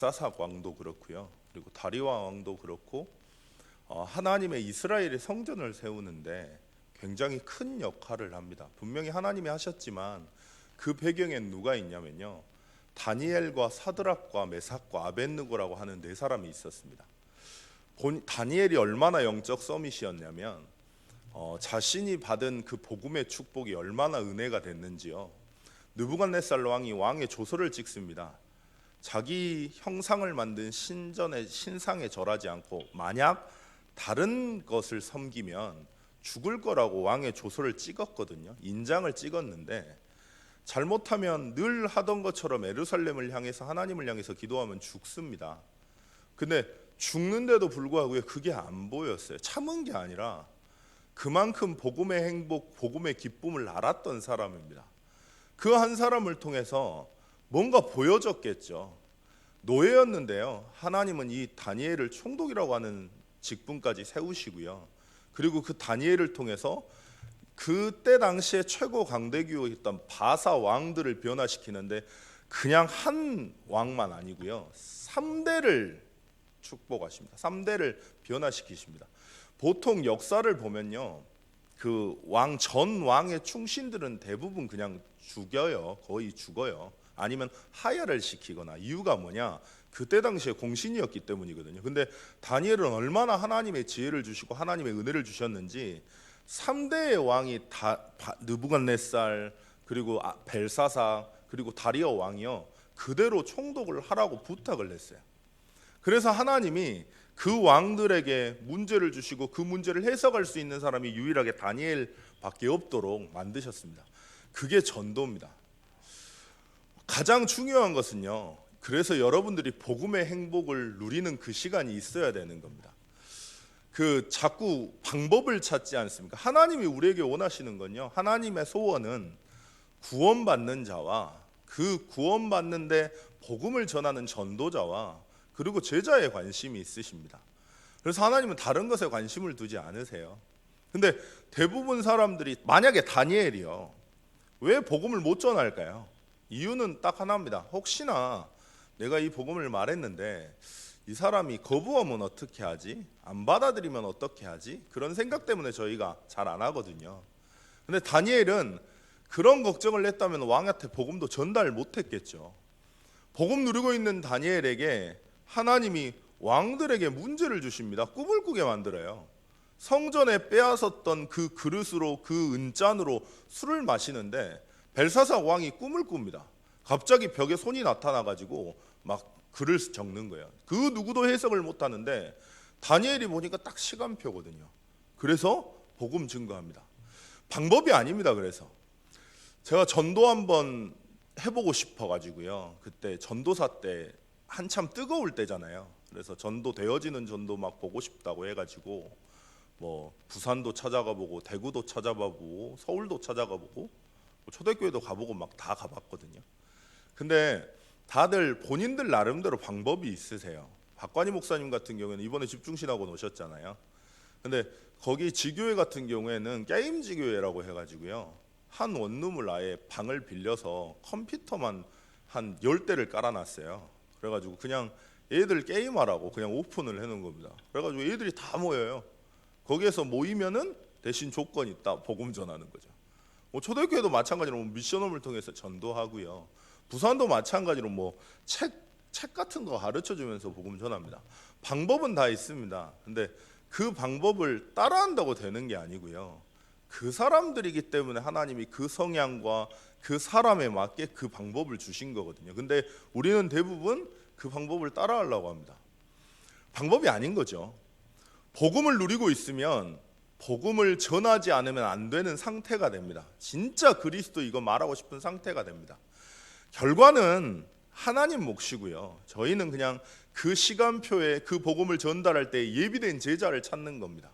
사삭 왕도 그렇고요. 그리고 다리와 왕도 그렇고 하나님의 이스라엘의 성전을 세우는데 굉장히 큰 역할을 합니다. 분명히 하나님이 하셨지만 그 배경엔 누가 있냐면요, 다니엘과 사드락과 메삭과 아벳느고라고 하는 네 사람이 있었습니다. 다니엘이 얼마나 영적 서밋이었냐면 자신이 받은 그 복음의 축복이 얼마나 은혜가 됐는지요, 느부갓네살 왕이 왕의 조서를 찍습니다. 자기 형상을 만든 신상에 절하지 않고 만약 다른 것을 섬기면 죽을 거라고 왕의 조서를 찍었거든요. 인장을 찍었는데 잘못하면 늘 하던 것처럼 예루살렘을 향해서 하나님을 향해서 기도하면 죽습니다. 근데 죽는데도 불구하고 그게 안 보였어요. 참은 게 아니라 그만큼 복음의 행복, 복음의 기쁨을 알았던 사람입니다. 그 한 사람을 통해서 뭔가 보여졌겠죠. 노예였는데요, 하나님은 이 다니엘을 총독이라고 하는 직분까지 세우시고요, 그리고 그 다니엘을 통해서 그때 당시에 최고 강대국이었던 바사 왕들을 변화시키는데 그냥 한 왕만 아니고요, 3대를 축복하십니다. 3대를 변화시키십니다. 보통 역사를 보면요, 그 전 왕의 충신들은 대부분 그냥 죽여요. 거의 죽어요. 아니면 하야를 시키거나. 이유가 뭐냐? 그때 당시에 공신이었기 때문이거든요. 근데 다니엘은 얼마나 하나님의 지혜를 주시고 하나님의 은혜를 주셨는지 3대의 왕이 느부갓네살, 그리고 벨사삭, 그리고 다리오 왕이요, 그대로 총독을 하라고 부탁을 했어요. 그래서 하나님이 그 왕들에게 문제를 주시고 그 문제를 해석할 수 있는 사람이 유일하게 다니엘밖에 없도록 만드셨습니다. 그게 전도입니다. 가장 중요한 것은요, 그래서 여러분들이 복음의 행복을 누리는 그 시간이 있어야 되는 겁니다. 자꾸 방법을 찾지 않습니까? 하나님이 우리에게 원하시는 건요, 하나님의 소원은 구원받는 자와 그 구원받는데 복음을 전하는 전도자와 그리고 제자에 관심이 있으십니다. 그래서 하나님은 다른 것에 관심을 두지 않으세요. 근데 대부분 사람들이, 만약에 다니엘이요, 왜 복음을 못 전할까요? 이유는 딱 하나입니다. 혹시나 내가 이 복음을 말했는데 이 사람이 거부하면 어떻게 하지? 안 받아들이면 어떻게 하지? 그런 생각 때문에 저희가 잘 안 하거든요. 근데 다니엘은 그런 걱정을 했다면 왕한테 복음도 전달 못 했겠죠. 복음 누리고 있는 다니엘에게 하나님이 왕들에게 문제를 주십니다. 꿈을 꾸게 만들어요. 성전에 빼앗았던 그 그릇으로, 그 은잔으로 술을 마시는데 벨사삭 왕이 꿈을 꿉니다. 갑자기 벽에 손이 나타나가지고 막 글을 적는 거예요. 그 누구도 해석을 못 하는데 다니엘이 보니까 딱 시간표거든요. 그래서 복음 증거합니다. 방법이 아닙니다. 그래서 제가 전도 한번 해보고 싶어가지고요, 그때 전도사 때 한참 뜨거울 때잖아요. 그래서 전도 되어지는 전도 막 보고 싶다고 해가지고 뭐 부산도 찾아가 보고, 대구도 찾아가 보고, 서울도 찾아가 보고, 초대교회도 가보고 막 다 가봤거든요. 근데 다들 본인들 나름대로 방법이 있으세요. 박관희 목사님 같은 경우에는 이번에 집중신학원 오셨잖아요. 근데 거기 지교회 같은 경우에는 게임 지교회라고 해가지고요, 한 원룸을 아예 방을 빌려서 컴퓨터만 한 10대를 깔아놨어요. 그래가지고 그냥 애들 게임하라고 그냥 오픈을 해놓은 겁니다. 그래가지고 애들이 다 모여요. 거기에서 모이면은 대신 조건이 있다, 복음 전하는 거죠. 초대교회도 마찬가지로 미션홈을 통해서 전도하고요, 부산도 마찬가지로 책 같은 거 가르쳐 주면서 복음 전합니다. 방법은 다 있습니다. 근데 그 방법을 따라한다고 되는 게 아니고요, 그 사람들이기 때문에 하나님이 그 성향과 그 사람에 맞게 그 방법을 주신 거거든요. 근데 우리는 대부분 그 방법을 따라하려고 합니다. 방법이 아닌 거죠. 복음을 누리고 있으면 복음을 전하지 않으면 안 되는 상태가 됩니다. 진짜 그리스도 이거 말하고 싶은 상태가 됩니다. 결과는 하나님 몫이고요, 저희는 그냥 그 시간표에 그 복음을 전달할 때 예비된 제자를 찾는 겁니다.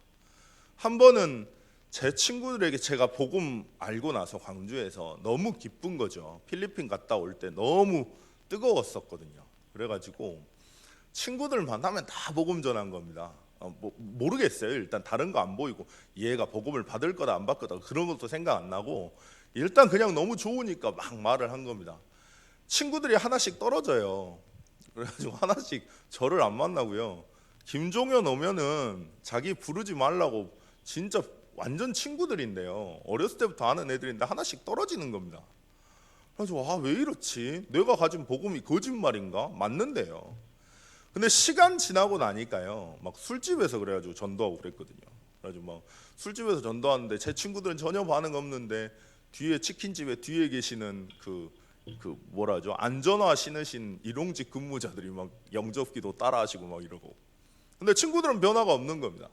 한 번은 제 친구들에게 제가 복음 알고 나서 광주에서 너무 기쁜 거죠. 필리핀 갔다 올 때 너무 뜨거웠었거든요. 그래가지고 친구들 만나면 다 복음 전한 겁니다. 모르겠어요. 일단 다른 거 안 보이고 얘가 복음을 받을 거다 안 받을 거다 그런 것도 생각 안 나고 일단 그냥 너무 좋으니까 막 말을 한 겁니다. 친구들이 하나씩 떨어져요. 그래가지고 하나씩 저를 안 만나고요. 김종현 오면은 자기 부르지 말라고 진짜 완전 친구들인데요. 어렸을 때부터 아는 애들인데 하나씩 떨어지는 겁니다. 그래서 왜 이렇지? 내가 가진 복음이 거짓말인가? 맞는데요. 근데 시간 지나고 나니까요. 막 술집에서 그래가지고 전도하고 그랬거든요. 그래가지고 막 술집에서 전도하는데 제 친구들은 전혀 반응 없는데 뒤에 치킨집에 뒤에 계시는 그 뭐라죠? 안전화 신으신 일용직 근무자들이 막 영접기도 따라하시고 막 이러고. 근데 친구들은 변화가 없는 겁니다.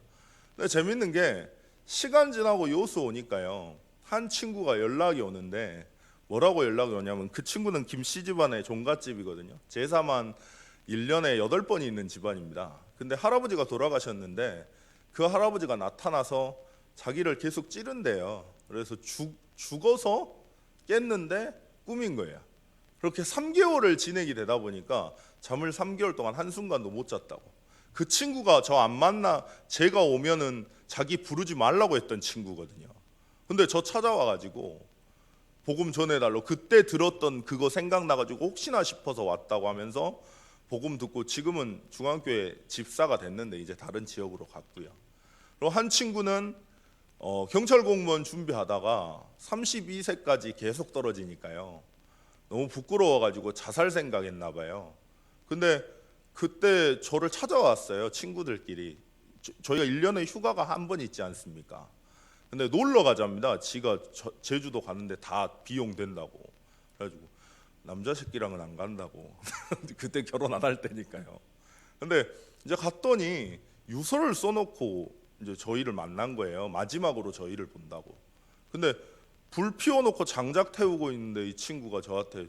근데 재밌는 게 시간 지나고 요수 오니까요. 한 친구가 연락이 오는데 뭐라고 연락이 오냐면 그 친구는 김씨 집안의 종갓집이거든요. 제사만 1년에 8번이 있는 집안입니다. 근데 할아버지가 돌아가셨는데 그 할아버지가 나타나서 자기를 계속 찌른대요. 그래서 죽어서 깼는데 꿈인 거예요. 그렇게 3개월을 진행이 되다 보니까 잠을 3개월 동안 한순간도 못 잤다고. 그 친구가 저 안 만나 제가 오면은 자기 부르지 말라고 했던 친구거든요. 근데 저 찾아와가지고 복음 전해달라고 그때 들었던 그거 생각나가지고 혹시나 싶어서 왔다고 하면서 복음 듣고 지금은 중앙교회 집사가 됐는데 이제 다른 지역으로 갔고요. 그리고 한 친구는 경찰 공무원 준비하다가 32세까지 계속 떨어지니까요. 너무 부끄러워가지고 자살 생각했나 봐요. 근데 그때 저를 찾아왔어요. 친구들끼리. 저희가 1년에 휴가가 한 번 있지 않습니까? 근데 놀러 가자입니다. 지가 제주도 가는데 다 비용 된다고. 그래가지고 남자 새끼랑은 안 간다고. 그때 결혼 안 할 때니까요. 근데 이제 갔더니 유서를 써놓고 이제 저희를 만난 거예요. 마지막으로 저희를 본다고. 근데 불 피워놓고 장작 태우고 있는데 이 친구가 저한테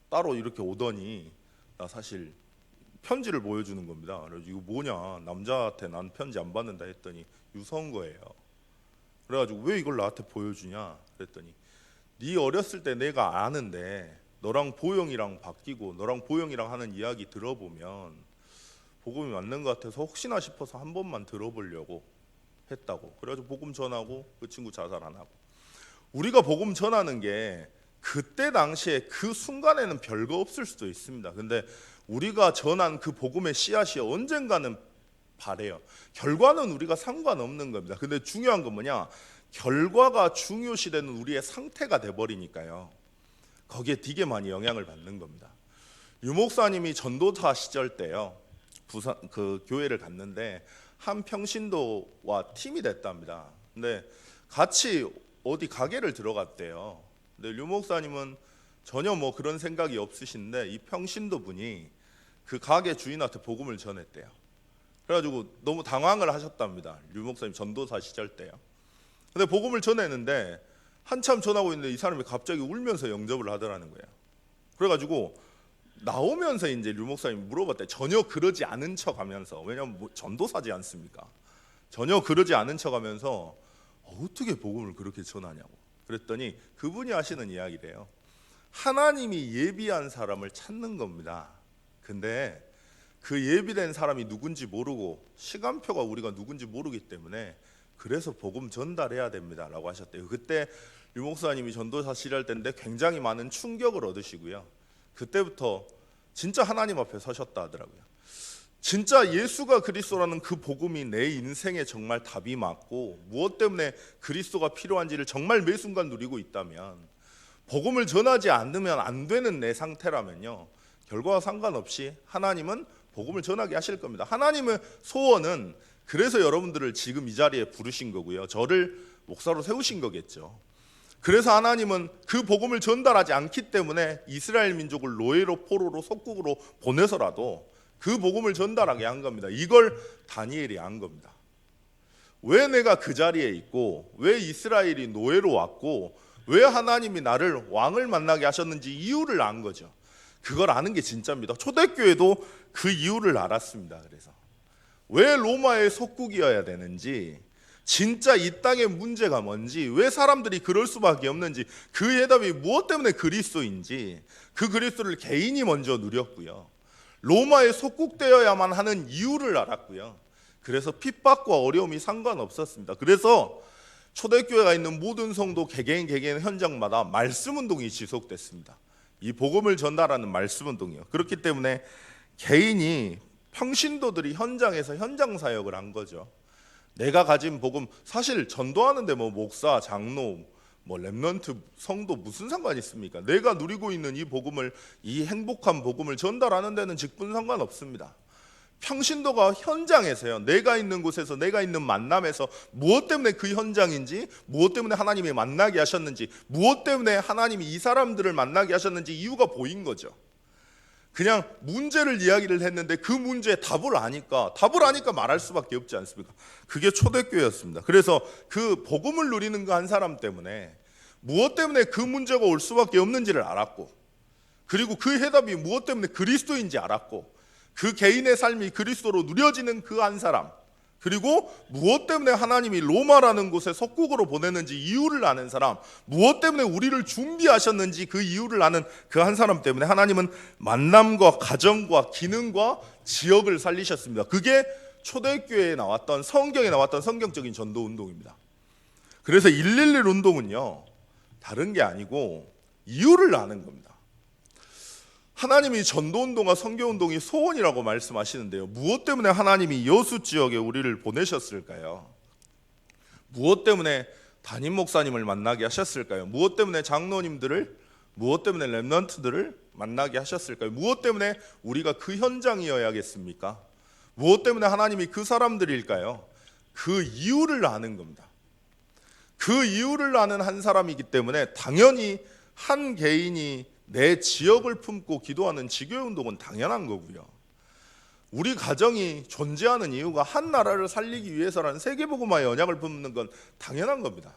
따로 이렇게 오더니 나 사실 편지를 보여주는 겁니다. 그래서 이거 뭐냐, 남자한테 난 편지 안 받는다 했더니 유서인 거예요. 그래가지고 왜 이걸 나한테 보여주냐 그랬더니 네 어렸을 때 내가 아는데 너랑 보영이랑 바뀌고 너랑 보영이랑 하는 이야기 들어보면 복음이 맞는 것 같아서 혹시나 싶어서 한 번만 들어보려고 했다고. 그래가지고 복음 전하고 그 친구 자살 안 하고. 우리가 복음 전하는 게 그때 당시에 그 순간에는 별거 없을 수도 있습니다. 근데 우리가 전한 그 복음의 씨앗이 언젠가는 바래요. 결과는 우리가 상관없는 겁니다. 근데 중요한 건 뭐냐? 결과가 중요시되는 우리의 상태가 돼버리니까요. 거기에 되게 많이 영향을 받는 겁니다. 유 목사님이 전도사 시절 때요. 부산 그 교회를 갔는데 한 평신도와 팀이 됐답니다. 근데 같이 어디 가게를 들어갔대요. 근데 유 목사님은 전혀 뭐 그런 생각이 없으신데 이 평신도 분이 그 가게 주인한테 복음을 전했대요. 그래가지고 너무 당황을 하셨답니다. 유 목사님 전도사 시절 때요. 근데 복음을 전했는데 한참 전하고 있는데 이 사람이 갑자기 울면서 영접을 하더라는 거예요. 그래가지고 나오면서 이제 유 목사님 물어봤대. 전혀 그러지 않은 척하면서, 왜냐면 뭐 전도사지 않습니까? 전혀 그러지 않은 척하면서 어떻게 복음을 그렇게 전하냐고. 그랬더니 그분이 하시는 이야기래요. 하나님이 예비한 사람을 찾는 겁니다. 근데 그 예비된 사람이 누군지 모르고 시간표가 우리가 누군지 모르기 때문에 그래서 복음 전달해야 됩니다 라고 하셨대요. 그때 유 목사님이 전도사 시절 때인데 굉장히 많은 충격을 얻으시고요. 그때부터 진짜 하나님 앞에 서셨다 하더라고요. 진짜 예수가 그리스도라는 그 복음이 내 인생에 정말 답이 맞고 무엇 때문에 그리스도가 필요한지를 정말 매 순간 누리고 있다면, 복음을 전하지 않으면 안 되는 내 상태라면요, 결과와 상관없이 하나님은 복음을 전하게 하실 겁니다. 하나님의 소원은 그래서 여러분들을 지금 이 자리에 부르신 거고요, 저를 목사로 세우신 거겠죠. 그래서 하나님은 그 복음을 전달하지 않기 때문에 이스라엘 민족을 노예로 포로로 속국으로 보내서라도 그 복음을 전달하게 한 겁니다. 이걸 다니엘이 안 겁니다. 왜 내가 그 자리에 있고 왜 이스라엘이 노예로 왔고 왜 하나님이 나를 왕을 만나게 하셨는지 이유를 안 거죠. 그걸 아는 게 진짜입니다. 초대교회도 그 이유를 알았습니다. 그래서 왜 로마의 속국이어야 되는지, 진짜 이 땅의 문제가 뭔지, 왜 사람들이 그럴 수밖에 없는지, 그 해답이 무엇 때문에 그리스도인지, 그 그리스도를 개인이 먼저 누렸고요, 로마의 속국되어야만 하는 이유를 알았고요. 그래서 핍박과 어려움이 상관없었습니다. 그래서 초대교회가 있는 모든 성도 개개인 현장마다 말씀 운동이 지속됐습니다. 이 복음을 전달하는 말씀 운동이요. 그렇기 때문에 개인이 평신도들이 현장에서 현장 사역을 한 거죠. 내가 가진 복음, 사실 전도하는데 뭐 목사, 장로, 뭐 렘넌트, 성도 무슨 상관이 있습니까? 내가 누리고 있는 이 복음을, 이 행복한 복음을 전달하는 데는 직분 상관없습니다. 평신도가 현장에서요, 내가 있는 곳에서, 내가 있는 만남에서 무엇 때문에 그 현장인지, 무엇 때문에 하나님이 만나게 하셨는지, 무엇 때문에 하나님이 이 사람들을 만나게 하셨는지 이유가 보인 거죠. 그냥 문제를 이야기를 했는데 그 문제에 답을 아니까 말할 수밖에 없지 않습니까? 그게 초대교회였습니다. 그래서 그 복음을 누리는 그 한 사람 때문에 무엇 때문에 그 문제가 올 수밖에 없는지를 알았고, 그리고 그 해답이 무엇 때문에 그리스도인지 알았고, 그 개인의 삶이 그리스도로 누려지는 그 한 사람, 그리고 무엇 때문에 하나님이 로마라는 곳에 속국으로 보내는지 이유를 아는 사람, 무엇 때문에 우리를 준비하셨는지 그 이유를 아는 그 한 사람 때문에 하나님은 만남과 가정과 기능과 지역을 살리셨습니다. 그게 초대교회에 나왔던, 성경에 나왔던 성경적인 전도 운동입니다. 그래서 111 운동은요, 다른 게 아니고 이유를 아는 겁니다. 하나님이 전도운동과 선교운동이 소원이라고 말씀하시는데요, 무엇 때문에 하나님이 여수 지역에 우리를 보내셨을까요? 무엇 때문에 담임 목사님을 만나게 하셨을까요? 무엇 때문에 장로님들을, 무엇 때문에 렘넌트들을 만나게 하셨을까요? 무엇 때문에 우리가 그 현장이어야겠습니까? 무엇 때문에 하나님이 그 사람들일까요? 그 이유를 아는 겁니다. 그 이유를 아는 한 사람이기 때문에 당연히 한 개인이 내 지역을 품고 기도하는 지교회 운동은 당연한 거고요. 우리 가정이 존재하는 이유가 한 나라를 살리기 위해서라는 세계복음화의 언약을 품는 건 당연한 겁니다.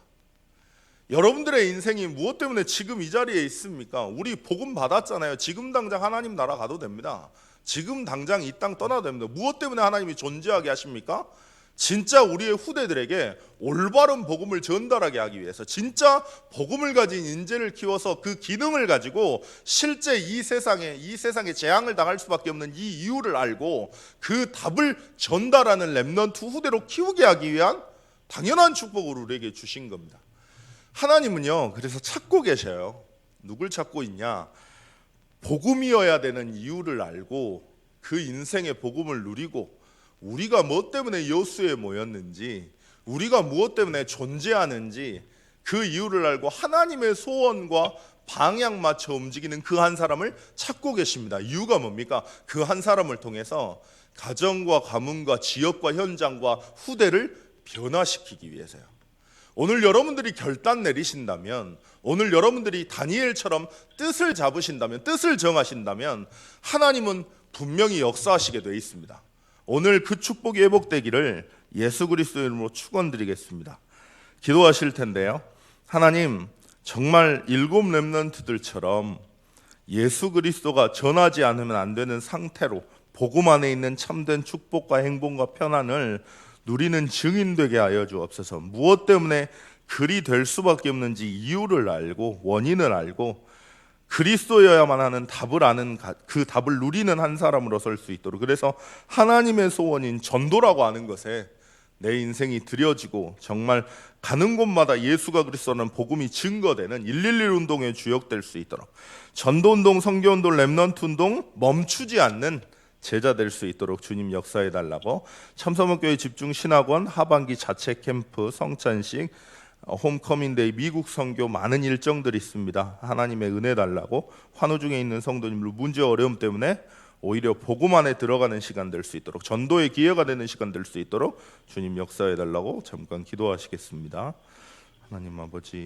여러분들의 인생이 무엇 때문에 지금 이 자리에 있습니까? 우리 복음 받았잖아요. 지금 당장 하나님 나라 가도 됩니다. 지금 당장 이 땅 떠나도 됩니다. 무엇 때문에 하나님이 존재하게 하십니까? 진짜 우리의 후대들에게 올바른 복음을 전달하게 하기 위해서, 진짜 복음을 가진 인재를 키워서 그 기능을 가지고 실제 이 세상에 재앙을 당할 수밖에 없는 이 이유를 알고 그 답을 전달하는 렘넌트 후대로 키우게 하기 위한 당연한 축복을 우리에게 주신 겁니다. 하나님은요, 그래서 찾고 계셔요. 누굴 찾고 있냐? 복음이어야 되는 이유를 알고 그 인생의 복음을 누리고, 우리가 무엇 때문에 여수에 모였는지, 우리가 무엇 때문에 존재하는지 그 이유를 알고 하나님의 소원과 방향 맞춰 움직이는 그 한 사람을 찾고 계십니다. 이유가 뭡니까? 그 한 사람을 통해서 가정과 가문과 지역과 현장과 후대를 변화시키기 위해서요. 오늘 여러분들이 결단 내리신다면, 오늘 여러분들이 다니엘처럼 뜻을 잡으신다면, 뜻을 정하신다면 하나님은 분명히 역사하시게 되어 있습니다. 오늘 그 축복이 회복되기를 예수 그리스도 이름으로 축원드리겠습니다. 기도하실 텐데요, 하나님, 정말 7 렘넌트들처럼 예수 그리스도가 전하지 않으면 안 되는 상태로 복음 안에 있는 참된 축복과 행복과 편안을 누리는 증인 되게 하여 주옵소서. 무엇 때문에 그리 될 수밖에 없는지 이유를 알고 원인을 알고 그리스도여야만 하는 답을 아는, 그 답을 누리는 한 사람으로 설 수 있도록, 그래서 하나님의 소원인 전도라고 하는 것에 내 인생이 드려지고 정말 가는 곳마다 예수가 그리스도라는 복음이 증거되는 111 운동의 주역될 수 있도록, 전도운동, 선교운동, 렘넌트 운동 멈추지 않는 제자 될 수 있도록 주님 역사해 달라고, 참서목교회 집중신학원 하반기 자체 캠프, 성찬식, 홈커밍데이, 미국 선교 많은 일정들이 있습니다. 하나님의 은혜 달라고, 환우 중에 있는 성도님들 문제 어려움 때문에 오히려 복음 안에 들어가는 시간 될 수 있도록, 전도의 기회가 되는 시간 될 수 있도록 주님 역사해 달라고 잠깐 기도하시겠습니다. 하나님 아버지,